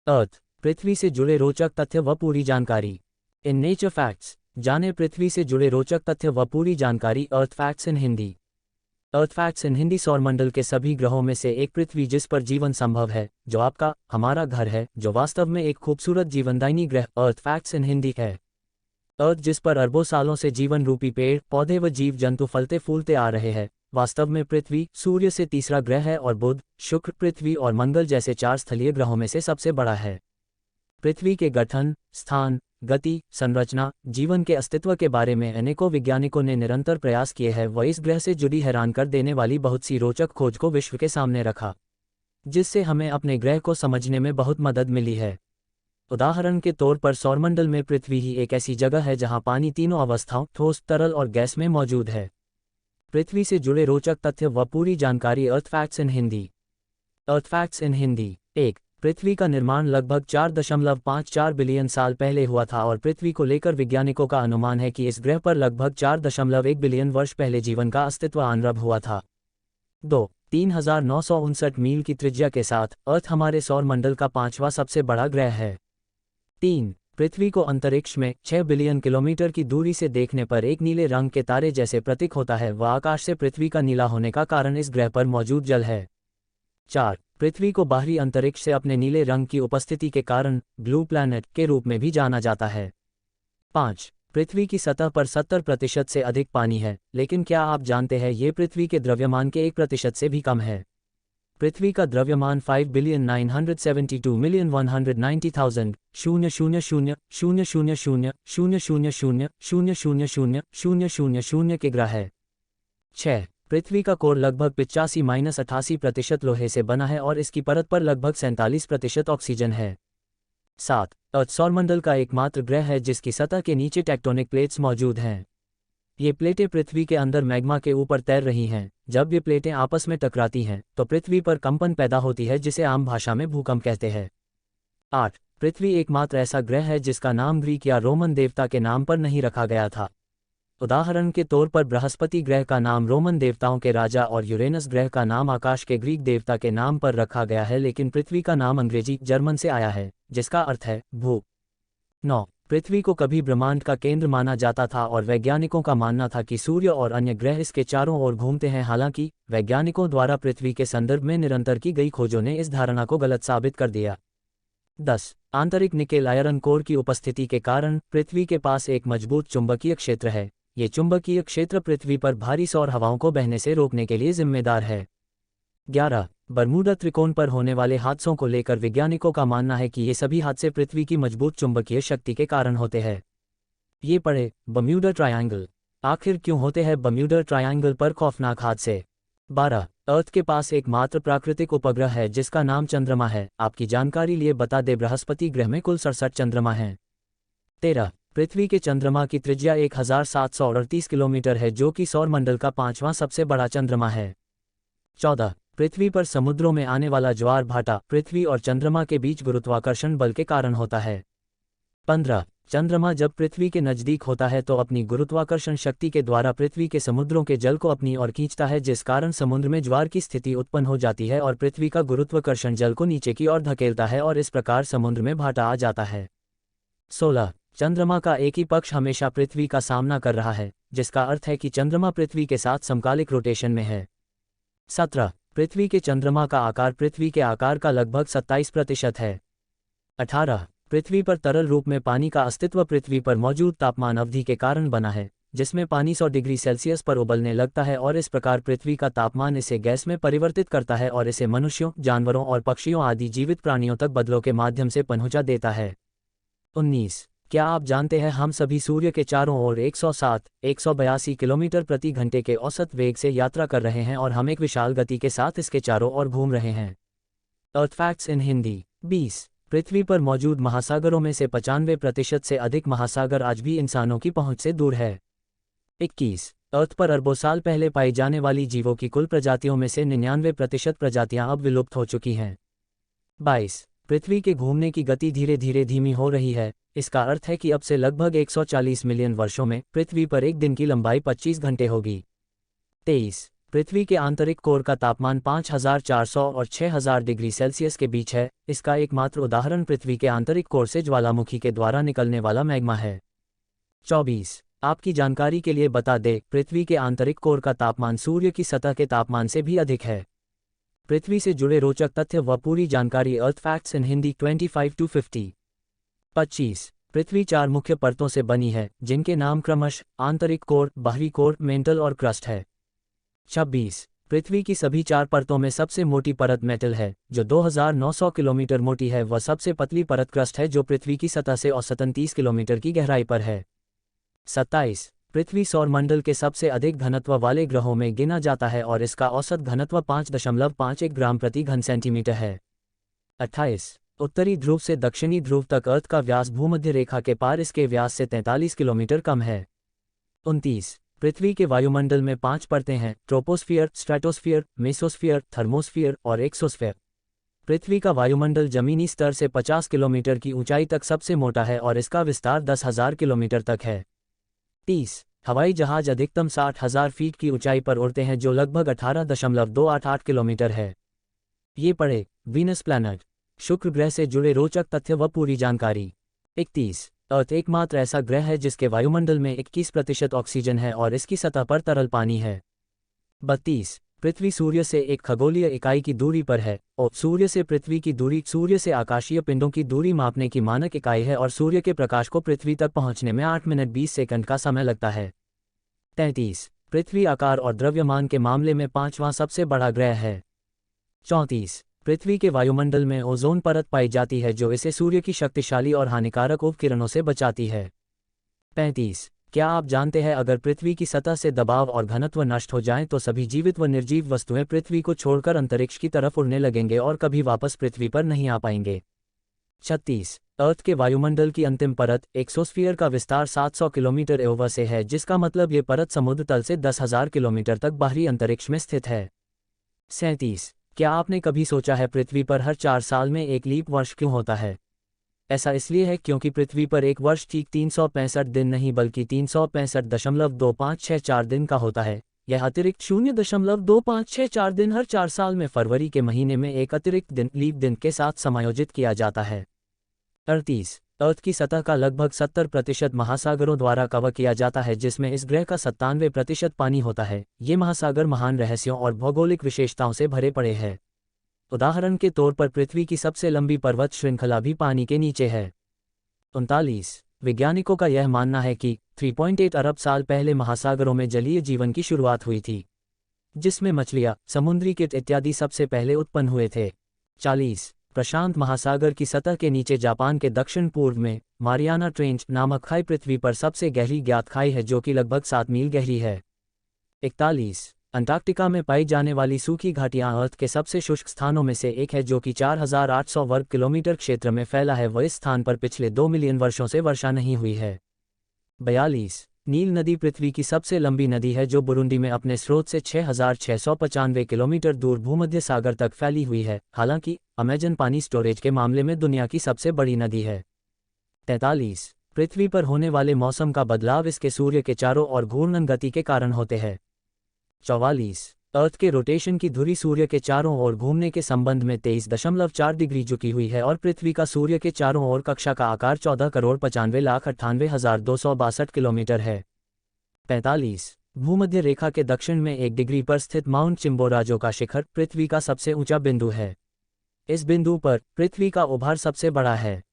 अर्थ, पृथ्वी से जुड़े रोचक तथ्य व पूरी जानकारी। इन नेचर फैक्ट्स, जाने पृथ्वी से जुड़े रोचक तथ्य व पूरी जानकारी। Earth facts in Hindi. Earth facts in Hindi. सौरमंडल के सभी ग्रहों में से एक पृथ्वी जिस पर जीवन संभव है, जो आपका हमारा घर है, जो वास्तव में एक खूबसूरत जीवनदायिनी ग्रह। अर्थ फैक्ट्स इन हिंदी है। अर्थ जिस पर अरबों सालों से जीवन रूपी पेड़ पौधे व जीव जंतु फलते फूलते आ रहे हैं, वास्तव में पृथ्वी सूर्य से तीसरा ग्रह है और बुध, शुक्र, पृथ्वी और मंगल जैसे 4 स्थलीय ग्रहों में से सबसे बड़ा है। पृथ्वी के गठन, स्थान, गति, संरचना, जीवन के अस्तित्व के बारे में अनेकों वैज्ञानिकों ने निरंतर प्रयास किए हैं व इस ग्रह से जुड़ी हैरान कर देने वाली बहुत सी रोचक खोज को विश्व के सामने रखा, जिससे हमें अपने ग्रह को समझने में बहुत मदद मिली है। उदाहरण के तौर पर सौरमंडल में पृथ्वी ही एक ऐसी जगह है जहां पानी तीनों अवस्थाओं ठोस, तरल और गैस में मौजूद है। पृथ्वी से जुड़े रोचक तथ्य व पूरी जानकारी। Earth facts in Hindi. Earth facts in Hindi. 1. पृथ्वी का निर्माण लगभग 4.54 बिलियन साल पहले हुआ था और पृथ्वी को लेकर वैज्ञानिकों का अनुमान है कि इस ग्रह पर लगभग 4.1 बिलियन वर्ष पहले जीवन का अस्तित्व आरंभ हुआ था। 2. 3959 मील की त्रिज्या के साथ अर्थ हमारे सौरमंडल का 5वां सबसे बड़ा ग्रह है। 3. पृथ्वी को अंतरिक्ष में 6 बिलियन किलोमीटर की दूरी से देखने पर एक नीले रंग के तारे जैसे प्रतीक होता है व आकाश से पृथ्वी का नीला होने का कारण इस ग्रह पर मौजूद जल है। 4. पृथ्वी को बाहरी अंतरिक्ष से अपने नीले रंग की उपस्थिति के कारण ब्लू प्लैनेट के रूप में भी जाना जाता है। 5. पृथ्वी की सतह पर 70% से अधिक पानी है, लेकिन क्या आप जानते हैं ये पृथ्वी के द्रव्यमान के 1% से भी कम है। पृथ्वी का द्रव्यमान 5,972,190,000 किग्रा है। 6. पृथ्वी का कोर लगभग 85-88% लोहे से बना है और इसकी परत पर लगभग 47% ऑक्सीजन है। 7. अर्थ सौरमंडल का एकमात्र ग्रह है जिसकी सतह के नीचे टेक्टोनिक प्लेट्स मौजूद हैं। ये प्लेटें पृथ्वी के अंदर मैग्मा के ऊपर तैर रही हैं। जब ये प्लेटें आपस में टकराती हैं तो पृथ्वी पर कंपन पैदा होती है जिसे आम भाषा में भूकंप कहते हैं। 8. पृथ्वी एकमात्र ऐसा ग्रह है जिसका नाम ग्रीक या रोमन देवता के नाम पर नहीं रखा गया था। उदाहरण के तौर पर बृहस्पति ग्रह का नाम रोमन देवताओं के राजा और यूरेनस ग्रह का नाम आकाश के ग्रीक देवता के नाम पर रखा गया है, लेकिन पृथ्वी का नाम अंग्रेजी जर्मन से आया है जिसका अर्थ है भू। 9. पृथ्वी को कभी ब्रह्मांड का केंद्र माना जाता था और वैज्ञानिकों का मानना था कि सूर्य और अन्य ग्रह इसके चारों ओर घूमते हैं। हालांकि वैज्ञानिकों द्वारा पृथ्वी के संदर्भ में निरंतर की गई खोजों ने इस धारणा को गलत साबित कर दिया। 10. आंतरिक निकेल आयरन कोर की उपस्थिति के कारण पृथ्वी के पास एक मजबूत चुंबकीय क्षेत्र है। ये चुंबकीय क्षेत्र पृथ्वी पर भारी सौर हवाओं को बहने से रोकने के लिए जिम्मेदार है। 11. बरमूडा त्रिकोण पर होने वाले हादसों को लेकर वैज्ञानिकों का मानना है कि ये सभी हादसे पृथ्वी की मजबूत चुंबकीय शक्ति के कारण होते हैं। ये पढ़े बर्म्यूडा ट्रायंगल। आखिर क्यों होते हैं बर्म्यूडा ट्रायंगल पर खौफनाक हादसे। 12. अर्थ के पास एकमात्र प्राकृतिक उपग्रह है जिसका नाम चंद्रमा है। आपकी जानकारी लिए बता दे बृहस्पति ग्रह में कुल 67 चंद्रमा हैं। 13. पृथ्वी के चंद्रमा की त्रिज्या 1738 किलोमीटर है जो कि सौरमंडल का 5वां सबसे बड़ा चंद्रमा है। 14. पृथ्वी पर समुद्रों में आने वाला ज्वार भाटा पृथ्वी और चंद्रमा के बीच गुरुत्वाकर्षण बल के कारण होता है। 15. चंद्रमा जब पृथ्वी के नज़दीक होता है तो अपनी गुरुत्वाकर्षण शक्ति के द्वारा पृथ्वी के समुद्रों के जल को अपनी ओर खींचता है, जिस कारण समुद्र में ज्वार की स्थिति उत्पन्न हो जाती है और पृथ्वी का गुरुत्वाकर्षण जल को नीचे की ओर धकेलता है और इस प्रकार समुद्र में भाटा आ जाता है। 16. चंद्रमा का एक ही पक्ष हमेशा पृथ्वी का सामना कर रहा है, जिसका अर्थ है कि चंद्रमा पृथ्वी के साथ समकालिक रोटेशन में है। 17. पृथ्वी के चंद्रमा का आकार पृथ्वी के आकार का लगभग 27% है। 18. पृथ्वी पर तरल रूप में पानी का अस्तित्व पृथ्वी पर मौजूद तापमान अवधि के कारण बना है, जिसमें पानी 100 डिग्री सेल्सियस पर उबलने लगता है और इस प्रकार पृथ्वी का तापमान इसे गैस में परिवर्तित करता है और इसे मनुष्यों, जानवरों और पक्षियों आदि जीवित प्राणियों तक बदलों के माध्यम से पहुंचा देता है। 19. क्या आप जानते हैं हम सभी सूर्य के चारों ओर 107-182 किलोमीटर प्रति घंटे के औसत वेग से यात्रा कर रहे हैं और हम एक विशाल गति के साथ इसके चारों ओर घूम रहे हैं। अर्थ फैक्ट्स इन हिंदी। 20. पृथ्वी पर मौजूद महासागरों में से 95% से अधिक महासागर आज भी इंसानों की पहुंच से दूर है। 21. अर्थ पर अरबों साल पहले पाई जाने वाली जीवों की कुल प्रजातियों में से 99% प्रजातियां अब विलुप्त हो चुकी हैं। 22. पृथ्वी के घूमने की गति धीरे धीरे धीमी हो रही है। इसका अर्थ है कि अब से लगभग 140 मिलियन वर्षों में पृथ्वी पर एक दिन की लंबाई 25 घंटे होगी। 23. पृथ्वी के आंतरिक कोर का तापमान 5400 और 6000 डिग्री सेल्सियस के बीच है। इसका एकमात्र उदाहरण पृथ्वी के आंतरिक कोर से ज्वालामुखी के द्वारा निकलने वाला मैग्मा है। 24। आपकी जानकारी के लिए बता दें, पृथ्वी के आंतरिक कोर का तापमान सूर्य की सतह के तापमान से भी अधिक है। पृथ्वी से जुड़े रोचक तथ्य व पूरी जानकारी अर्थ फैक्ट्स इन हिंदी 25-50। 25। पृथ्वी 4 मुख्य परतों से बनी है, जिनके नाम क्रमशः आंतरिक कोर, बाहरी कोर, मेंटल और क्रस्ट है। 26। पृथ्वी की सभी 4 परतों में सबसे मोटी परत मेटल है, जो 2900 किलोमीटर मोटी है, व सबसे पतली परत क्रस्ट है, जो पृथ्वी की सतह से औसतन 30 किलोमीटर की गहराई पर है। 27। पृथ्वी सौरमंडल के सबसे अधिक घनत्व वाले ग्रहों में गिना जाता है और इसका औसत घनत्व 5.51 ग्राम प्रति घन सेंटीमीटर है। 28। उत्तरी ध्रुव से दक्षिणी ध्रुव तक अर्थ का व्यास भूमध्य रेखा के पार इसके व्यास से 43 किलोमीटर कम है। 29। पृथ्वी के वायुमंडल में 5 परतें हैं: ट्रोपोस्फियर, स्ट्रेटोस्फियर, मेसोस्फियर, थर्मोस्फियर और एक्सोस्फियर। पृथ्वी का वायुमंडल जमीनी स्तर से 50 किलोमीटर की ऊंचाई तक सबसे मोटा है और इसका विस्तार 10,000 किलोमीटर तक है। 30। हवाई जहाज अधिकतम 60,000 फीट की ऊंचाई पर उड़ते हैं, जो लगभग 18.288 किलोमीटर है। ये पढ़े वीनस प्लैनेट, शुक्र ग्रह से जुड़े रोचक तथ्य व पूरी जानकारी। 31। अर्थ एकमात्र ऐसा ग्रह है जिसके वायुमंडल में 21% ऑक्सीजन है और इसकी सतह पर तरल पानी है। 32। पृथ्वी सूर्य से एक खगोलीय इकाई की दूरी पर है और सूर्य से पृथ्वी की दूरी सूर्य से आकाशीय पिंडों की दूरी मापने की मानक इकाई है और सूर्य के प्रकाश को पृथ्वी तक पहुंचने में 8 मिनट 20 सेकंड का समय लगता है। 33। पृथ्वी आकार और द्रव्यमान के मामले में 5वां सबसे बड़ा ग्रह है। 34। पृथ्वी के वायुमंडल में ओजोन परत पाई जाती है, जो इसे सूर्य की शक्तिशाली और हानिकारक उपकिरणों से बचाती है। 35। क्या आप जानते हैं, अगर पृथ्वी की सतह से दबाव और घनत्व नष्ट हो जाएं तो सभी जीवित व निर्जीव वस्तुएं पृथ्वी को छोड़कर अंतरिक्ष की तरफ उड़ने लगेंगे और कभी वापस पृथ्वी पर नहीं आ पाएंगे। 36। अर्थ के वायुमंडल की अंतिम परत एक्सोस्फीयर का विस्तार 700 किलोमीटर एओवर से है, जिसका मतलब ये परत समुद्र तल से 10,000 किलोमीटर तक बाहरी अंतरिक्ष में स्थित है। 37। क्या आपने कभी सोचा है पृथ्वी पर हर 4 साल में एक लीप वर्ष क्यों होता है? ऐसा इसलिए है क्योंकि पृथ्वी पर एक वर्ष ठीक 365 दिन नहीं बल्कि 365.2564 दिन का होता है। यह अतिरिक्त 0.2564 दिन हर 4 साल में फरवरी के महीने में एक अतिरिक्त दिन लीप दिन के साथ समायोजित किया जाता है। 38। अर्थ की सतह का लगभग 70% महासागरों द्वारा कवर किया जाता है, जिसमें इस ग्रह का 97% पानी होता है। ये महासागर महान रहस्यों और भौगोलिक विशेषताओं से भरे पड़े हैं। उदाहरण के तौर पर पृथ्वी की सबसे लंबी पर्वत श्रृंखला भी पानी के नीचे है। 39। वैज्ञानिकों का यह मानना है कि 3.8 अरब साल पहले महासागरों में जलीय जीवन की शुरुआत हुई थी, जिसमें मछलियां, समुद्री कीट इत्यादि सबसे पहले उत्पन्न हुए थे। 40। प्रशांत महासागर की सतह के नीचे जापान के दक्षिण पूर्व में मारियाना ट्रेंच नामक खाई पृथ्वी पर सबसे गहरी ज्ञात खाई है, जो कि लगभग 7 मील गहरी है। 41। अंटार्कटिका में पाई जाने वाली सूखी घाटियां अर्थ के सबसे शुष्क स्थानों में से एक है, जो कि 4,800 वर्ग किलोमीटर क्षेत्र में फैला है व इस स्थान पर पिछले 2 मिलियन वर्षों से वर्षा नहीं हुई है। 42। नील नदी पृथ्वी की सबसे लंबी नदी है, जो बुरुंडी में अपने स्रोत से 6,695 किलोमीटर दूर भूमध्य सागर तक फैली हुई है। हालांकि अमेजन पानी स्टोरेज के मामले में दुनिया की सबसे बड़ी नदी है। 43। पृथ्वी पर होने वाले मौसम का बदलाव इसके सूर्य के चारों ओर घूर्णन गति के कारण होते हैं। 44। अर्थ के रोटेशन की धुरी सूर्य के चारों ओर घूमने के संबंध में 23.4 डिग्री झुकी हुई है और पृथ्वी का सूर्य के चारों ओर कक्षा का आकार 14,95,98,262 किलोमीटर है। 45। भूमध्य रेखा के दक्षिण में 1 डिग्री पर स्थित माउंट चिम्बोराजो का शिखर पृथ्वी का सबसे ऊंचा बिंदु है। इस बिंदु पर पृथ्वी का उभार सबसे बड़ा है।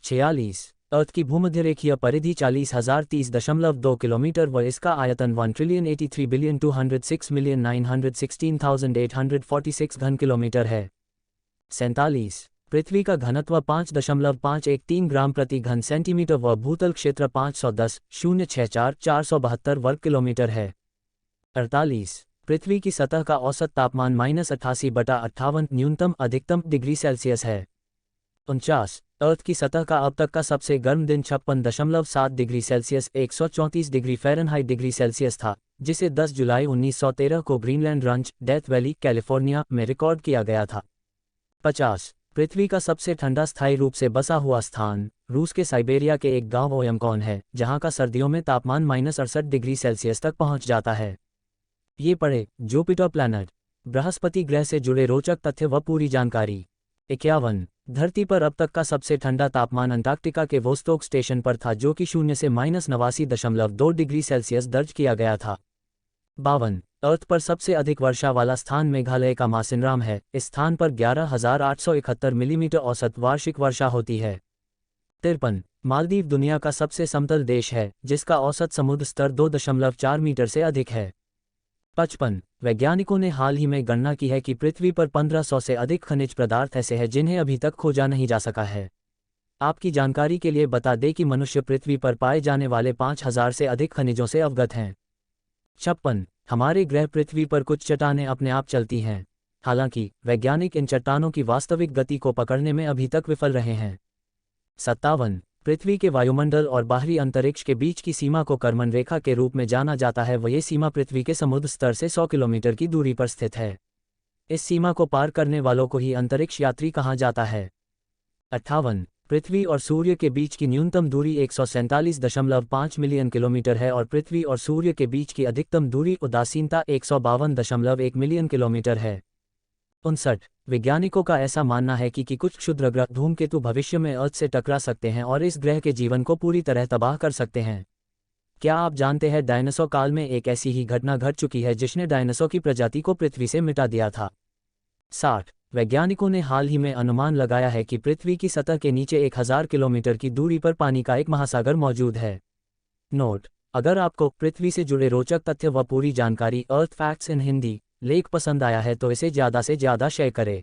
46। अर्थ की भूमध्यरेखीय परिधि 40,030.2 किलोमीटर व इसका आयतन 1,83,206,916,846 घन किलोमीटर है। 47। पृथ्वी का घनत्व 5.513 ग्राम प्रति घन सेंटीमीटर व भूतल क्षेत्र 510,064,472 वर्ग किलोमीटर है। 48। पृथ्वी की सतह का औसत तापमान -88/58 न्यूनतम अधिकतम डिग्री सेल्सियस है। 49। अर्थ की सतह का अब तक का सबसे गर्म दिन 56.7 degree Celsius 134 degree Fahrenheit degree Celsius था, जिसे 10 जुलाई 1913 को Greenland ranch, death valley, California में रिकॉर्ड किया गया था। 50। पृथ्वी का सबसे ठंडा स्थायी रूप से बसा हुआ स्थान रूस के साइबेरिया के एक गांव ओयमकॉन है, जहां का सर्दियों में तापमान -68 डिग्री सेल्सियस तक पहुंच जाता है। ये पढ़े जुपिटर प्लैनेट, बृहस्पति ग्रह से जुड़े रोचक तथ्य व पूरी जानकारी। 51 धरती पर अब तक का सबसे ठंडा तापमान अंटार्कटिका के वोस्टोक स्टेशन पर था, जो कि 0 से -89.2 डिग्री सेल्सियस दर्ज किया गया था। 52 अर्थ पर सबसे अधिक वर्षा वाला स्थान मेघालय का मासिनराम है। इस स्थान पर 11,871 मिलीमीटर औसत वार्षिक वर्षा होती है। 53 मालदीव दुनिया का सबसे समतल देश है, जिसका औसत समुद्र स्तर 2.4 मीटर से अधिक है। 55 वैज्ञानिकों ने हाल ही में गणना की है कि पृथ्वी पर 1500 से अधिक खनिज पदार्थ ऐसे हैं जिन्हें अभी तक खोजा नहीं जा सका है। आपकी जानकारी के लिए बता दें कि मनुष्य पृथ्वी पर पाए जाने वाले 5000 से अधिक खनिजों से अवगत हैं। 56 हमारे ग्रह पृथ्वी पर कुछ चट्टानें अपने आप चलती हैं, हालांकि वैज्ञानिक इन चट्टानों की वास्तविक गति को पकड़ने में अभी तक विफल रहे हैं। 57 पृथ्वी के वायुमंडल और बाहरी अंतरिक्ष के बीच की सीमा को कर्मन रेखा के रूप में जाना जाता है, व ये सीमा पृथ्वी के समुद्र स्तर से 100 किलोमीटर की दूरी पर स्थित है। इस सीमा को पार करने वालों को ही अंतरिक्ष यात्री कहा जाता है। 58 पृथ्वी और सूर्य के बीच की न्यूनतम दूरी 147.5 मिलियन किलोमीटर है और पृथ्वी और सूर्य के बीच की अधिकतम दूरी उदासीनता 152.1 मिलियन किलोमीटर है। 59 वैज्ञानिकों का ऐसा मानना है कि कुछ क्षुद्र ग्रह धूमकेतु भविष्य में अर्थ से टकरा सकते हैं और इस ग्रह के जीवन को पूरी तरह तबाह कर सकते हैं। क्या आप जानते हैं डायनासोर काल में एक ऐसी ही घटना घट चुकी है जिसने डायनासोर की प्रजाति को पृथ्वी से मिटा दिया था। 60 वैज्ञानिकों ने हाल ही में अनुमान लगाया है कि पृथ्वी की सतह के नीचे 1000 किलोमीटर की दूरी पर पानी का एक महासागर मौजूद है। नोट: अगर आपको पृथ्वी से जुड़े रोचक तथ्य व पूरी जानकारी अर्थ फैक्ट्स इन हिंदी लेख पसंद आया है तो इसे ज़्यादा से ज़्यादा शेयर करें।